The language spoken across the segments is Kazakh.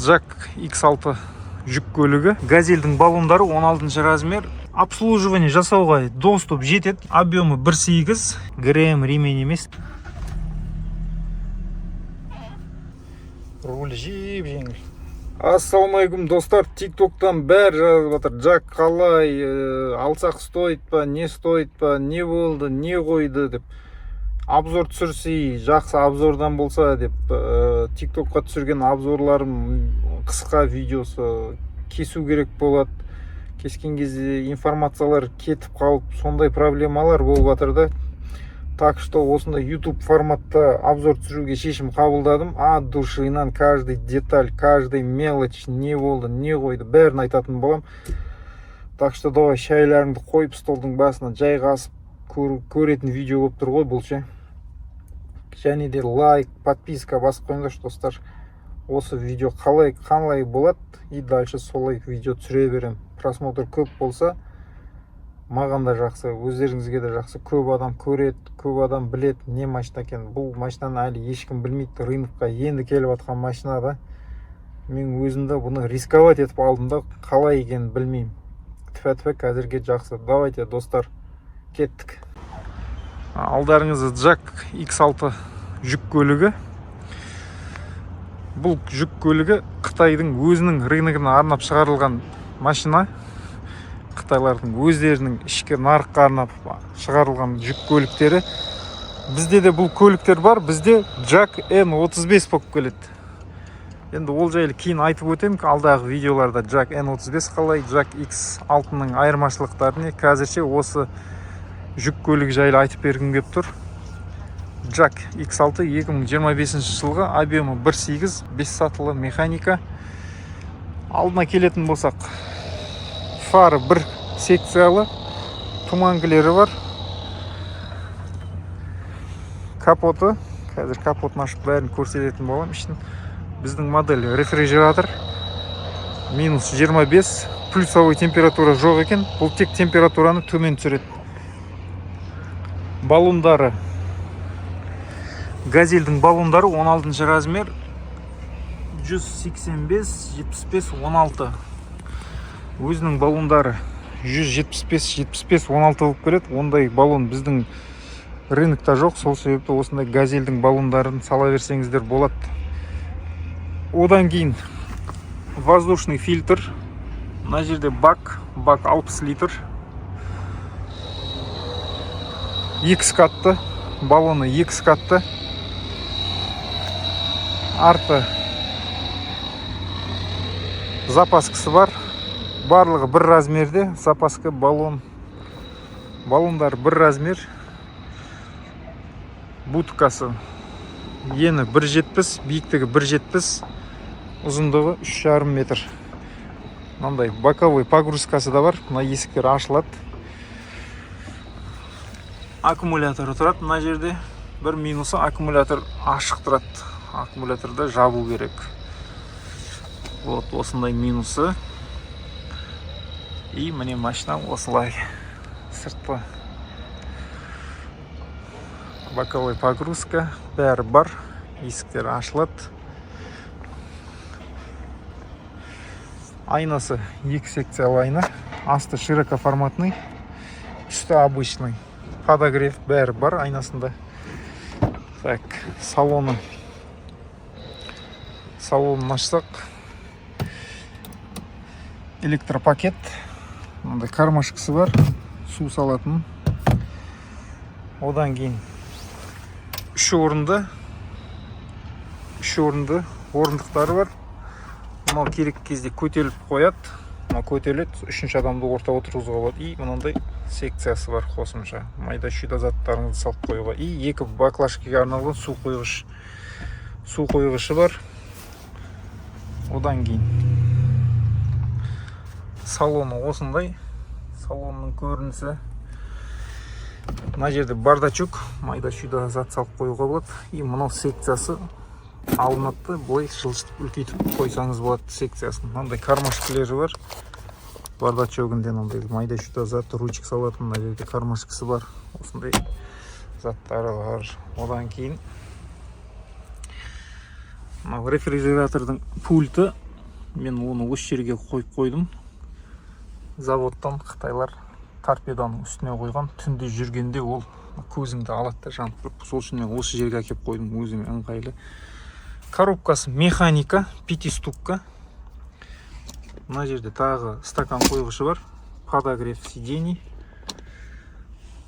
Jack X6 жүк көлігі. Газельдің баллондары 16 размер. Обслуживание жасауға доступ жетеді. Объемы 1.8, ГРМ ремень емес. Руль жеп жеңіл. Ассалаумалейкум достар, тиктоктан бәр жазып жатыр. Jack қалай, алсақ стоит па, не стоит па, не болды, не қойды деп. Обзор түсірсей, жақсы обзордан болса деп, тиктокқа түсірген обзорларым қысқа видеосы кесу керек болады. Кескен кезде информациялар кетіп қалып, сондай проблемалар болып жатыр да. Так что осындай YouTube форматта обзор түсіруге шешім қабылдадым. От душинан каждый деталь, каждый мелочь, не болды, не қойды, бәрін айтатын болам. Так что давай шайларыңды қойып, столдың басына жайғасып көретін видео болып тұр ғой бұл ше. Және де лайк, подписка басып қойыңдаршы достар. Осы видео қандай болады и дальше солай видео түсіре берем. Просмотр көп болса, маған да жақсы, өздеріңізге де жақсы. Көп адам көреді, көп адам білет не машина екен. Бұл машинаны әлі ешкім білмейді, рынокқа енді келіп жатқан машина да. Мен өзімді бұны рисковать етіп алдым да, қалай екенін білмеймін. Тфә-тфә қазірге жақсы. Давайте достар, кеттік. Алдарыңызда Jack X6 жүк көлігі. Бұл жүк көлігі Қытайдың өзінің рыногына арнап шығарылған машина. Қытайлардың өздерінің ішкі нарыққа арнап шығарылған жүк көліктері. Бізде де бұл көліктер бар, бізде Jack N35 болып келеді. Енді ол жайлы кейін айтып өтем, алдағы видеоларда Jack N35 қалай, Jack X6-ның айырмашылықтары не. Қазірше осы жүк көлігі жайлы айтып бергім келіп тұр. Jack X6 2025 жылғы, объемы 1.8, 5 сатылы механика. Алдына келетін болсақ, фары бір секциялы, туманкілері бар. Капоты, қазір капотын ашып бәрін көрсететін болам. Ішін біздің модель рефрижератор, минус 25, плюсовой температура жоқ екен. Бұл тек температураны төмен түсіреді. Баллондары, газельдің баллондары 16 размер, 185, 75, 16. Өзінің баллондары 175, 16 болып келеді. Ондай баллон біздің рынокта жоқ. Сол себепті осындай газельдің баллондарын сала берсеңіздер болады. Одан кейін воздушный фильтр. Мына жерде бак 60 литр. X қатты, баллоны X қатты. Арты запаскасы бар. Барлығы бір размерде. Запаска баллондар бір размер. Будкасы ені 1.70, биіктігі 1.70, ұзындығы 3,5 метр. Мынандай боковой погрузкасы да бар. Мына есіктер ашылады. Аккумуляторы тұрады. Мына жерде бір минусы, аккумулятор ашық тұрады. Аккумуляторда жабу керек. Вот осындай минусы. И міне машина осылай. Сыртқы боковой погрузка бәрі бар. Есіктер ашылады. Айнасы 2 секциялы айна. Асты широкоформатный, үсті обычный. Подогрев бәрі бар айнасында. Так, салонын ашсақ, электропакет, мындай кармашкасы бар, су салатын. Одан кейін үш орынды орындықтары бар. Мынау керек кезде көтеріліп қояды. Мынау көтеріледі, үшінші адамды орта отырғызуға болады. И мынандай секциясы бар қосымша. Майда-шүйда заттарыңызды салып қоюға. И екі баклажкаға арналған су қойғышы бар. Одан кейін салоны осындай. Салонның көрінісі. Мына жерде бардачок, майда-шүйда зат салып қоюға болады. И мынау секциясы алынады, былай жылжытып үлкейтіп қойсаңыз болады секциясын. Мынандай кармашкілері бар. Бардачогінде мынандай майда-шүйда зат, ручек салатын. Мына жерде кармашкасы бар. Осындай заттары бар. Одан кейін рефрижератордың пульті Мен оны осы жерге қойып қойдым. Заводтан Қытайлар торпеданың үстіне қойған. Түнде жүргенде ол көзіңді алады да жанып тұрып. Сол үшін мен осы жерге әкеп қойдым, өзіме ыңғайлы. Коробкасы механика, 5 ступка. Мына жерде тағы стакан қойғышы бар. Подогрев сидений.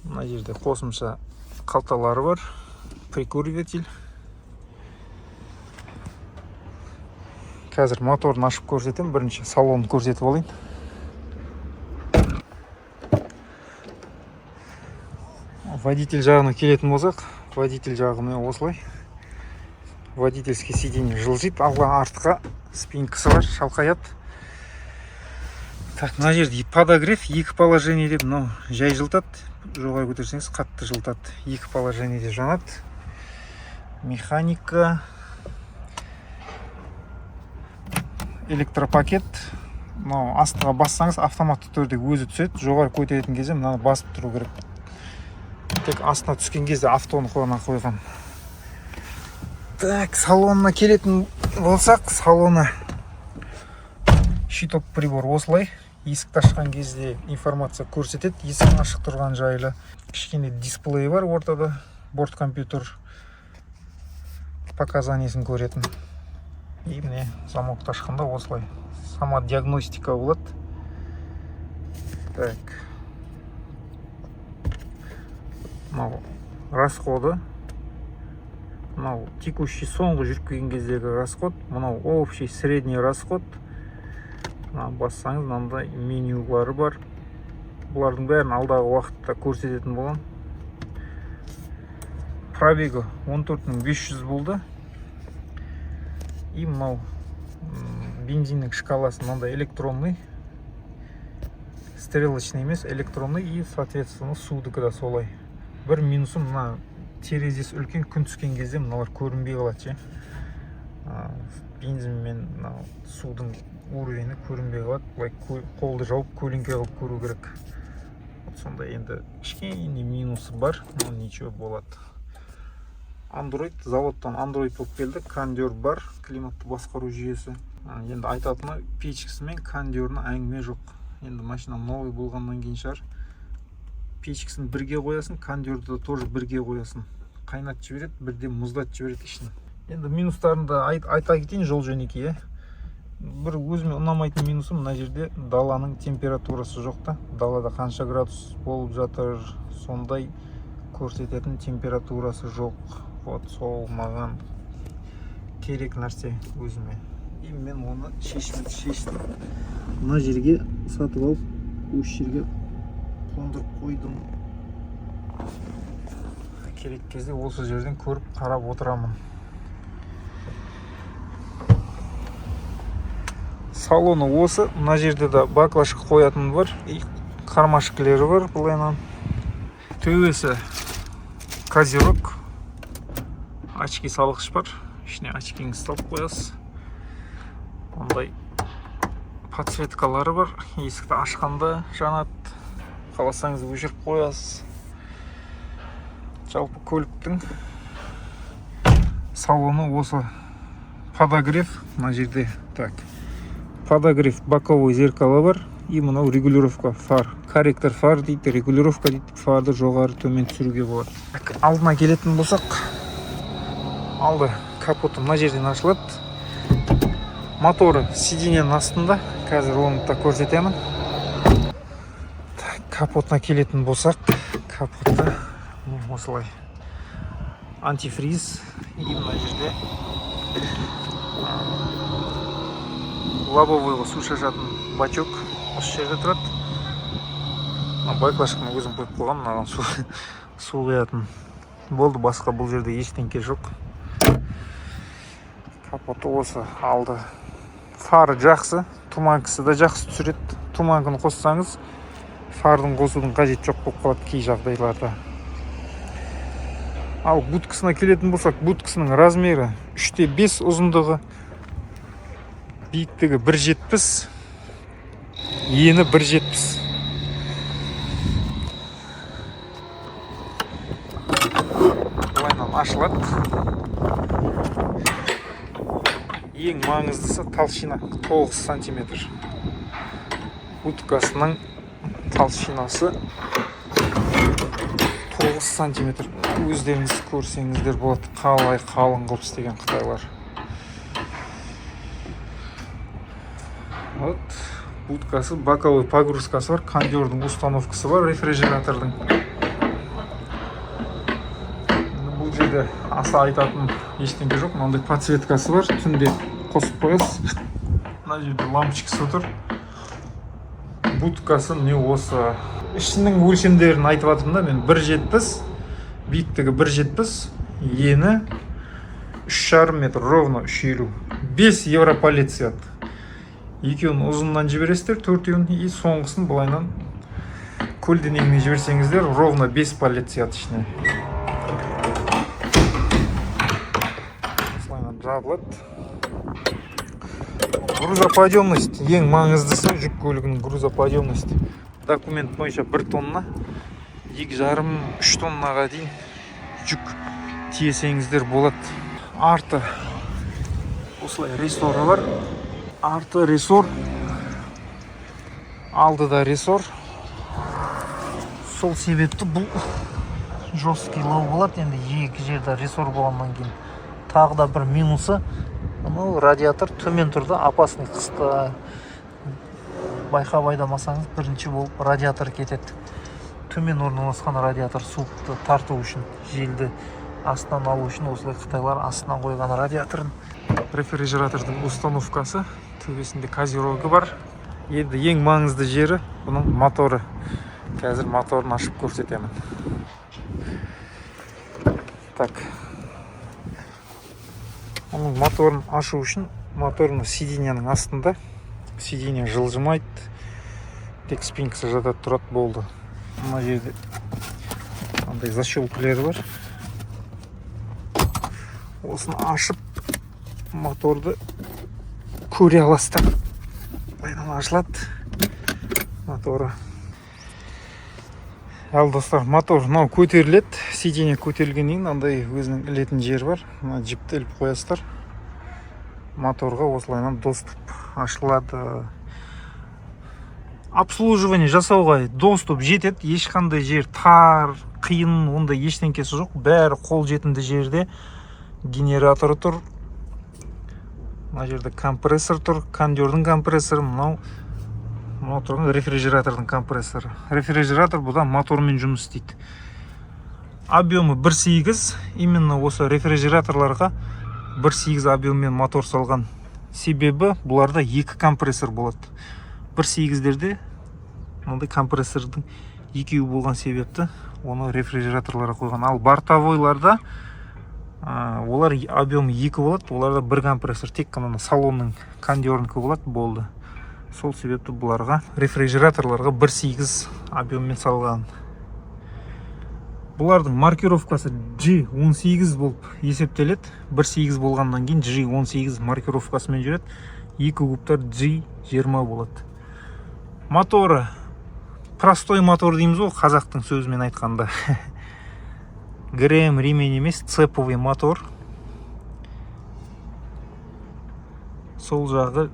Мына жерде қосымша қалталары бар. Прикуриватель. Қазір моторын ашып көрсетем. Бірінші салонын көрсетіп алайын. Водитель жағына келетін болсақ, водитель жағына осылай. Водительский сиденье жылжиды, алға артқа спинкасы бар, шалқаят. Так, мына жерде подогрев, екі положениеде, мынау жай жылтады. Жоғары көтерсеңіз қатты жылтады. Екі положениеде жанады. Механика. Электропакет. Мынау астыға бассаңыз автоматты түрде өзі түседі. Жоғары көтеретін кезде мынаны басып тұру керек. Тек астына түскен кезде автоны қойған. Так, салонына келетін болсақ, салоны щиток прибор осылай. Есікті ашқан кезде информация көрсетеді. Есік ашық тұрған жайлы. Кішкене дисплей бар ортада. Борт компьютер показаниясын көретін. И міне замокты ашқанда осылай. Сама диагностика болады. Так. Мынау расходы. Мынау текущий соңғы жүріп келген кездегі расход. Мынау общий средний расход. Бассаңыз мынандай менюлары бар. Бұлардың бәрін алдағы уақытта көрсететін болған. Пробегі 14500 болды. И мынау бензиннің шкаласы мынандай электронный. Стрелочный емес, электронный и соответственно судыкі да солай. Бір минусы мына терезесі үлкен, күн түскен кезде мыналар көрінбей қалады. Бензин мен судың уровені көрінбей қалады. Бұлай қолды жауып көлеңке қылып көру керек. Сонда енді кішкене минусы бар, но ничего болады. Android, заводтан Android болып келді. Кондер бар, климатты басқару жүйесі. Енді айтатыны печкасы мен кондерінің әңгіме жоқ. Енді машина новый болғаннан кейін шығар. Печкасын бірге қоясын, кондерді тоже бірге қоясын. Қайнат жібереді, бірде мұздат жібереді ішін. Енді минустарында айта кетейін жол жөнекей. Бір өзіме ұнамайтын минусы мына жерде даланың температурасы жоқ та. Далада қанша градус болып жатыр, сондай көрсететін температурасы жоқ. Вот сол маған керек нәрсе өзіме. И мен оны шештім. Мына жерге сатып алып, осы жерге қондырып қойдым. Керек кезде осы жерден көріп қарап отырамын. Салоны осы. Мына жерде де баклашка қоятын бар. И қармашкілері бар бұлайнан. Төбесі козерог. Очки салғыш бар. Ішіне очкиңізді салып қоясыз. Ондай подсветкалары бар. Есікті ашқанда жанады. Қаласаңыз өшіріп қоясыз. Жалпы көліктің салоны осы. Подогрев мына жерде. Так. Подогрев боковой зеркало бар. И мынау регулировка фар. Корректор фар дейді, регулировка дейді. Фарды жоғары төмен түсіруге болады. Алдына келетін болсақ, алды капоты мына жерден ашылады. Моторы сиденьенің астында. Қазір оны да көрсетемін. Капотына келетін болсақ, капотта осылай антифриз. И мына жерде лобовойға су шашатын бачок осы жерде тұрады. Байклашканы өзім қойып қойған, мынаған су құятын. Болды, басқа бұл жерде ештеңке жоқ. Капоты осы алды. Фары жақсы, туманкасы да жақсы түсіреді. Туманканы қоссаңыз, фардың қосудың қажет жоқ болып қалады кей жағдайларда. Ал будкасына келетін болсақ, будкасының размері 3/5 ұзындығы, биіктігі 1,70, ені 1,70. Бұлайнан ашылады. ең маңыздысы толщина 9 сантиметр. Уткасының толщинасы 9 сантиметр. Өздеріңіз көрсеңіздер болады, қалай қалың қылып істеген қытайлар. Вот уткасы, боковой погрузкасы бар, кондердің установкасы бар, рефрижератордың. Бұл жерде аса айтатын ештеңе жоқ. Мынандай подсветкасы бар, түнде қосып қоясыз. Мына жерде лампочкасы тұр. Уткасы не осы. Ішінің өлшемдерін айтып жатырмын да, мен 1,70, биіктігі 1,70, ені 3,5 метр, ровно 3,50. 5 европалет сияты. Екеуін ұзыннан жібересіздер, төртеуін, и соңғысын былайнан көлденеңіне жіберсеңіздер, ровно 5 палет сияты ішіне. Осылайнан жабылады. Грузоподъемность, ең маңыздысы жүк көлігінің грузоподъемность. Документ бойынша 1 тонна, 2,5-3 тоннаға дейін жүк тиесеңіздер болады. Арты осылай рессоры бар. Арты рессор, алдыда рессор. Сол себепті бұл жесткилау болады. Енді екі жерде рессор болғаннан кейін тағы да бір минусы, радиатор төмен тұрды, опасный қыста байқап айдамасаңыз бірінші болып радиатор кетеді. Төмен орналасқан радиатор суықты тарту үшін, желді астынан алу үшін осылай қытайлар астынан қойған радиаторын. Рефрижератордың установкасы, төбесінде козерогы бар. Енді ең маңызды жері бұның моторы. Қазір моторын ашып көрсетемін. Так. Оның моторын ашу үшін моторының сиденьяның астында. Сиденья жылжымайды. Тек спинкасы жатады, тұрады, болды. Мына жерде андай защелкілері бар. Осыны ашып моторды көре аласыздар. Байнан ашылады моторы. Ал достар, мотор мынау көтеріледі. Сиденье көтерілгеннен андай өзінің ілетін жері бар. Мына жіпті іліп қоясыздар. Моторға осылайнан доступ ашылады. Обслуживание жасауға доступ жетеді. Ешқандай жер тар, қиын, онда ештеңкесі жоқ. Бәрі қол жетімді жерде. Генераторы тұр. Мына жерде компрессор тұр. Кондердің компрессоры, мынау тұрған рефрижератордың компрессоры. Рефрижератор бұда мотормен жұмыс істейді. Объемы 1,8. Именно осы рефрижераторларға 1,8 объеммен мотор салған. Себебі бұларда 2 компрессор болады. 1,8-дерде мынандай компрессордың 2 болған себепті оны рефрижераторларға қойған. Ал бортовойларда олар объемы 2 болады. Оларда 1 компрессор, тек қана салонның кондернікі болады, болды. Сол себепті бұларға рефрижераторларға 1,8 объеммен салған. Бұлардың маркировкасы G18 болып есептеледі. 1,8 болғаннан кейін G18 маркировкасымен жүреді. 2 кубтар G20 болады. Моторы простой мотор дейміз ғой, қазақтың сөзімен айтқанда. ГРМ ремень емес, цеповый мотор. Сол жағы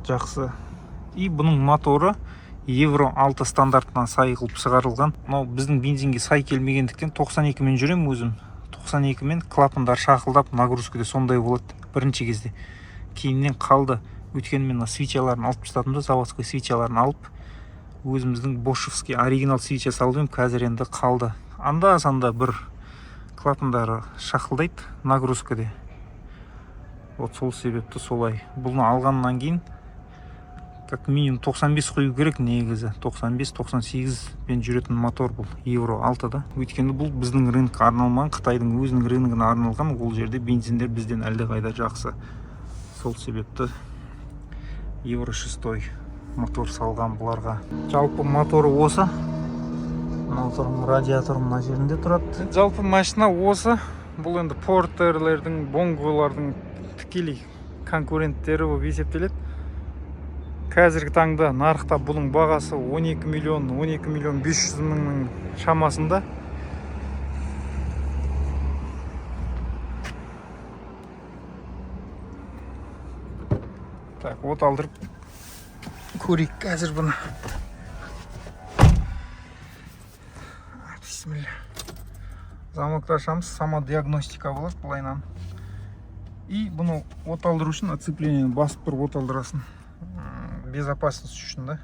жақсы. И бұның моторы Евро 6 стандартына сай қылып шығарылған. Мынау біздің бензинге сай келмегендіктен 92 мен жүрем өзім. 92 мен клапандар шақылдап, нагрузкада сондай болады бірінші кезде. Кейіннен қалды. Өткен мен свечаларын алып тастадым, заводской свечаларын алып, өзіміздің бошевский оригинал свеча салдым, қазір енді қалды. Анда-санда бір клапандары шақылдайды нагрузкада. Вот сол себепті солай. Бұны алғаннан кейін как минимум 95 қою керек негізі. 95-98 бен жүретін мотор бұл Евро 6-да. Өйткені бұл біздің рынокқа арналмаған, Қытайдың өзінің рыногына арналған. Ол жерде бензиндер бізден әлде қайда жақсы. Сол себепті Евро 6 мотор салған бұларға. Жалпы моторы осы. Моторың радиаторы мына жерінде тұрады. Жалпы машина осы. Бұл енді Портерлердің, Бонголардың тікелей конкуренттері болып есептеледі. Қазіргі таңда нарықта бұның бағасы 12 миллион 500 мыңның шамасында. Так, от алдырып көрейік қазір бұны. Бисмилля. Замокты ашамыз, самодиагностика болады бұлайнан. И бұны от алдыру үшін оцеплениені басып тұрып от алдырасын. Безопасность үшін да.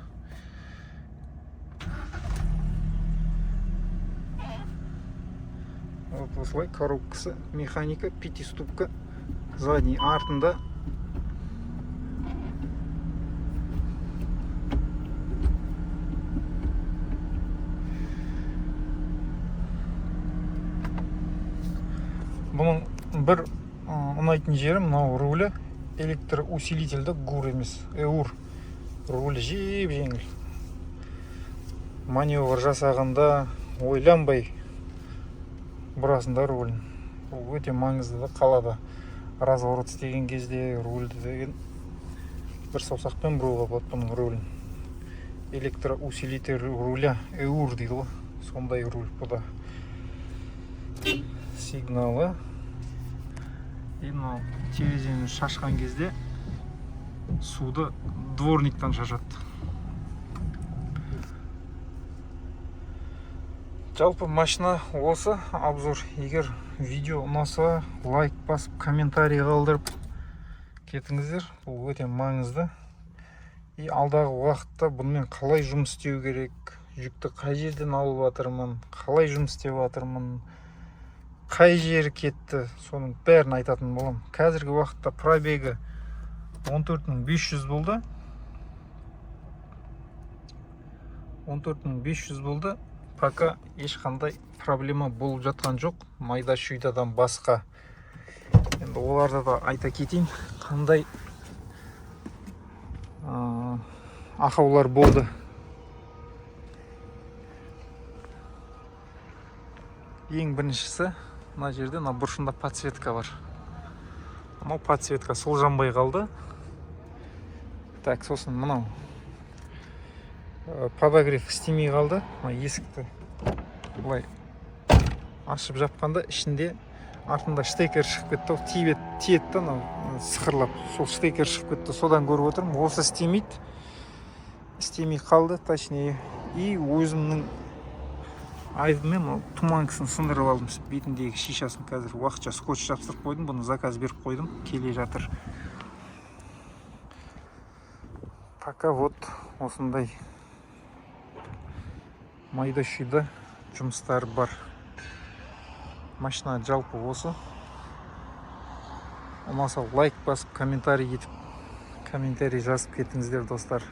Вот осылай коробкасы, механика, пятиступка, задний артында. Бұның бір ұнайтын жері мынау рулі электроусилительді ГУР емес, ЭУР рулі жеп жеңіл. Маневр жасағанда ойланбай бұрасында рулін. Бұл өте маңызды да қалада. Разворот істеген кезде рульді деген бір саусақпен бұруға болады бұның рулін. Электроусилитель руля ЭУР дейді ғой. Сондай руль бұда. Сигналы. И мынау терезені шашқан кезде суды дворниктан шашады. Жалпы машина осы обзор. Егер видео ұнаса, лайк басып, комментарий қалдырып кетіңіздер. Бұл өте маңызды. И алдағы уақытта бұнымен қалай жұмыс істеу керек, жүкті қай жерден алып жатырмын, қалай жұмыс істеп жатырмын, қай жері кетті, соның бәрін айтатын болам. Қазіргі уақытта пробегі 14500 болды. 14500 болды. Пока ешқандай проблема болып жатқан жоқ. Майда шүйдадан басқа. Енді оларда да айта кетейін, қандай ақаулар болды. Ең біріншісі, мына жерде бұрышында подсветка бар. Мынау подсветка сол жанбай қалды. Так, сосын мынау подогрев істемей қалды. Есікті бұлай ашып жапқанда ішінде артында штекер шығып кетті. Тиетті сықырлап. Сол штекер шығып кетті. Содан көріп отырмын. Осы істемейді. Істемей қалды, точнее. И өзімнің айдымен туманкасын сындырып алдым. Бетіндегі шишасын қазір уақытша скотч жапсырып қойдым. Бұны заказ беріп қойдым. Келе жатыр. Пока вот осындай майда шүйда жұмыстар бар. Машина жалпы осы. Ұнаса лайк басып, комментарий етіп, комментарий жазып кетіңіздер, достар.